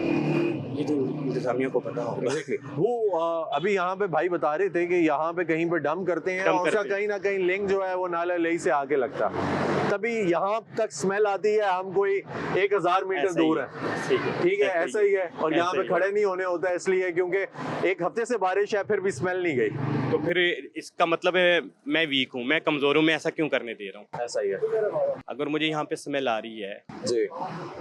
ये तो इंतजामिया को पता होगा। वो अभी यहाँ पे भाई बता रहे थे कि यहाँ पे कहीं पे डंप करते हैं डंप और उसका करते हैं। कहीं ना कहीं लिंक जो है वो नाला लेई से आगे लगता है, तभी यहाँ तक स्मेल आती है। हम कोई 1000 मीटर ऐसा ही दूर है। है, ठीक है, ऐसा ही है। और यहाँ ऐसा पे ही है। खड़े नहीं होने होता है, इसलिए क्योंकि एक हफ्ते से बारिश है, फिर भी स्मेल नहीं गई। तो फिर इसका मतलब है मैं वीक हूँ, मैं कमजोर हूँ, मैं ऐसा क्यों करने दे रहा हूँ? ऐसा ही है अगर मुझे यहाँ पे स्मेल आ रही है, जी।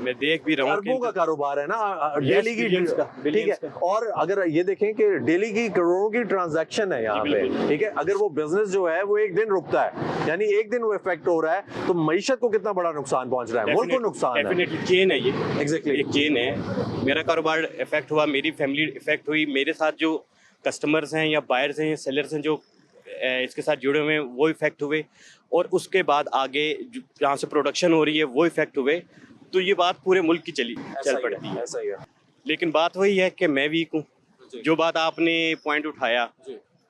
मैं देख भी रहा हूँ अरबों का कि कारोबार है ना, डेली की, billions का, ठीक है। billions और अगर ये देखें कि डेली की करोड़ों की ट्रांजैक्शन है यहाँ पे, ठीक है। अगर वो बिजनेस जो है वो एक दिन रुकता है, यानी एक दिन वो इफेक्ट हो रहा है, तो मईशत को कितना बड़ा नुकसान पहुंच रहा है, मुल्क को नुकसान है। डेफिनेटली चेन है ये, एग्जैक्टली एक चेन है। मेरा कारोबार इफेक्ट हुआ, मेरी फैमिली इफेक्ट हुई, मेरे साथ जो कस्टमर्स हैं या बायर्स हैं या सेलर्स हैं जो इसके साथ जुड़े हुए हैं वो इफेक्ट हुए, और उसके बाद आगे जहाँ से प्रोडक्शन हो रही है वो इफेक्ट हुए। तो ये बात पूरे मुल्क की चल पड़ती है। ऐसा ही है। लेकिन बात वही है कि मैं वीक हूँ। जो बात आपने पॉइंट उठाया,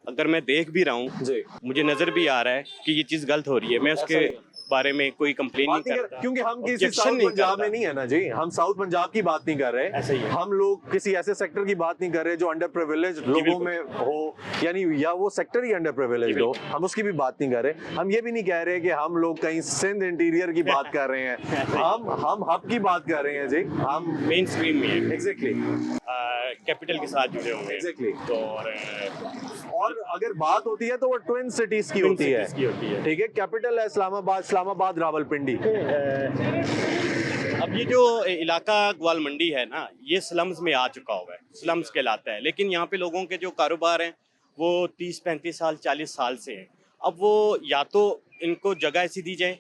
अगर मैं देख भी रहा हूँ, जी, मुझे नज़र भी आ रहा है कि ये चीज़ गलत हो रही है, मैं उसके बारे में कोई कंप्लेन नहीं करता, क्योंकि हम किसी objection साउथ नहीं पंजाब करता। में नहीं है ना जी, हम साउथ पंजाब की बात नहीं कर रहे। ऐसा ही है। हम लोग किसी ऐसे सेक्टर की बात नहीं कर रहे जो अंडर प्रिविलेज लोगों बिल्कुल। में हो, यानी या वो सेक्टर ही अंडर प्रिविलेज हो, हम उसकी भी बात नहीं कर रहे। हम ये भी नहीं कह रहे कि हम लोग कहीं सिंध इंटीरियर की बात कर रहे हैं, हम हब की बात कर रहे हैं जी, हम मेन स्ट्रीम में है, एग्जैक्टली कैपिटल के साथ जुड़े हुए हैं। एग्जैक्टली। तो और अगर बात होती है तो वो ट्विन सिटीज की होती है, ठीक है, कैपिटल है इस्लामाबाद, इस्लामाबाद रावलपिंडी। अब ये जो इलाका ग्वाल मंडी है ना, ये स्लम्स में आ चुका हुआ है, स्लम्स कहलाता है। लेकिन यहाँ पे लोगों के जो कारोबार हैं वो 30-35 साल 40 साल से हैं। अब वो या तो इनको जगह ऐसी दी जाए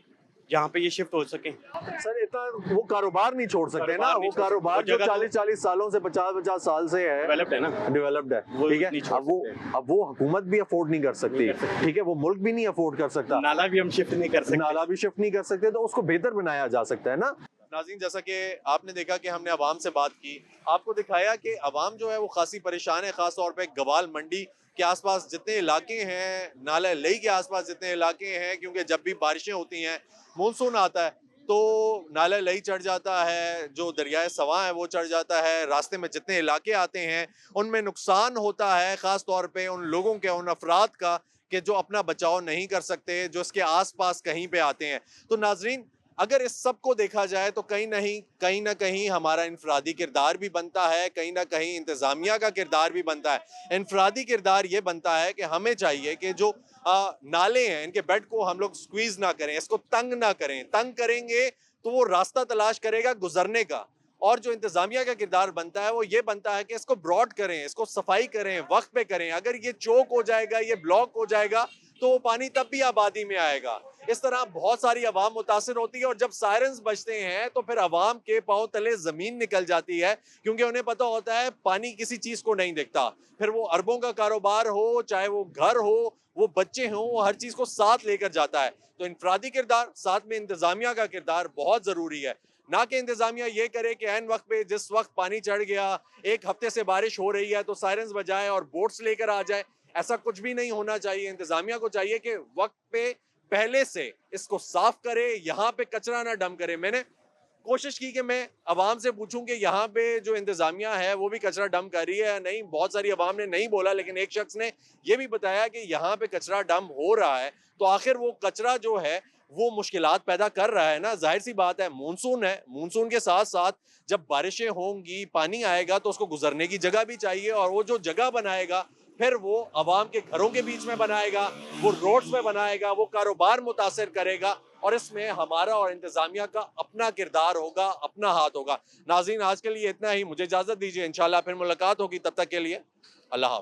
जहाँ पे ये शिफ्ट हो सके। सर इतना वो कारोबार नहीं छोड़ सकते ना, वो कारोबार जो 40-40 सालों से 50-50 साल से है, डेवलप्ड है ना, डेवलप्ड है, वो ठीक नहीं है। छोड़ अब वो हुकूमत भी अफोर्ड नहीं कर सकती, ठीक है, वो मुल्क भी नहीं अफोर्ड कर सकता, नाला भी हम शिफ्ट नहीं कर सकते, नाला भी शिफ्ट नहीं कर सकते, तो उसको बेहतर बनाया जा सकता है ना। नाज़रीन, जैसा कि आपने देखा कि हमने अवाम से बात की, आपको दिखाया कि अवाम जो है वो खासी परेशान है, ख़ास तौर पे ग्वाल मंडी के आसपास जितने इलाके हैं, नाला लई के आसपास जितने इलाके हैं, क्योंकि जब भी बारिशें होती हैं, मानसून आता है तो नाला लई चढ़ जाता है, जो दरियाए सवा है वो चढ़ जाता है, रास्ते में जितने इलाके आते हैं उनमें नुकसान होता है, ख़ास तौर पे उन लोगों के, उन अफराद का कि जो अपना बचाव नहीं कर सकते, जो इसके आसपास कहीं पे आते हैं। तो नाजरीन, अगर इस सब को देखा जाए तो कहीं ना कहीं हमारा इनफरादी किरदार भी बनता है, कहीं ना कहीं इंतज़ामिया का किरदार भी बनता है। इनफरादी किरदार ये बनता है कि हमें चाहिए कि जो नाले हैं इनके बेड को हम लोग स्क्वीज ना करें, इसको तंग ना करें। तंग करेंगे तो वो रास्ता तलाश करेगा गुजरने का, और जो इंतज़ामिया का किरदार बनता है वो ये बनता है कि इसको ब्रॉड करें, इसको सफाई करें, वक्त पे करें। अगर ये चोक हो जाएगा, ये ब्लॉक हो जाएगा तो वो पानी तब भी आबादी में आएगा। इस तरह बहुत सारी आवाम मुतासिर होती है, और जब सायरन्स बजते हैं तो फिर आवाम के पांव तले जमीन निकल जाती है, क्योंकि उन्हें पता होता है पानी किसी चीज को नहीं दिखता। फिर वो अरबों का कारोबार हो, चाहे वो घर हो, वो बच्चे हों, वो हर चीज को साथ लेकर जाता है। तो इनफरादी किरदार साथ में इंतजामिया का किरदार बहुत जरूरी है, ना कि इंतजामिया ये करे कि ऐन वक्त पे, जिस वक्त पानी चढ़ गया, एक हफ्ते से बारिश हो रही है तो सायरन्स बजाए और बोट्स लेकर आ जाए। ऐसा कुछ भी नहीं होना चाहिए। इंतजामिया को चाहिए कि वक्त पे पहले से इसको साफ करे, यहाँ पे कचरा ना डंप करे। मैंने कोशिश की कि मैं अवाम से पूछूं कि यहाँ पे जो इंतजामिया है वो भी कचरा डंप कर रही है या नहीं। बहुत सारी अवाम ने नहीं बोला, लेकिन एक शख्स ने ये भी बताया कि यहाँ पे कचरा डंप हो रहा है। तो आखिर वो कचरा जो है वो मुश्किलात पैदा कर रहा है ना। जाहिर सी बात है, मानसून है, मानसून के साथ साथ जब बारिशें होंगी, पानी आएगा तो उसको गुजरने की जगह भी चाहिए, और वो जो जगह बनाएगा फिर वो अवाम के घरों के बीच में बनाएगा, वो रोड्स में बनाएगा, वो कारोबार मुतासिर करेगा, और इसमें हमारा और इंतजामिया का अपना किरदार होगा, अपना हाथ होगा। नाज़रीन, आज के लिए इतना ही, मुझे इजाजत दीजिए, इंशाल्लाह फिर मुलाकात होगी, तब तक के लिए अल्लाह हाफ़िज़।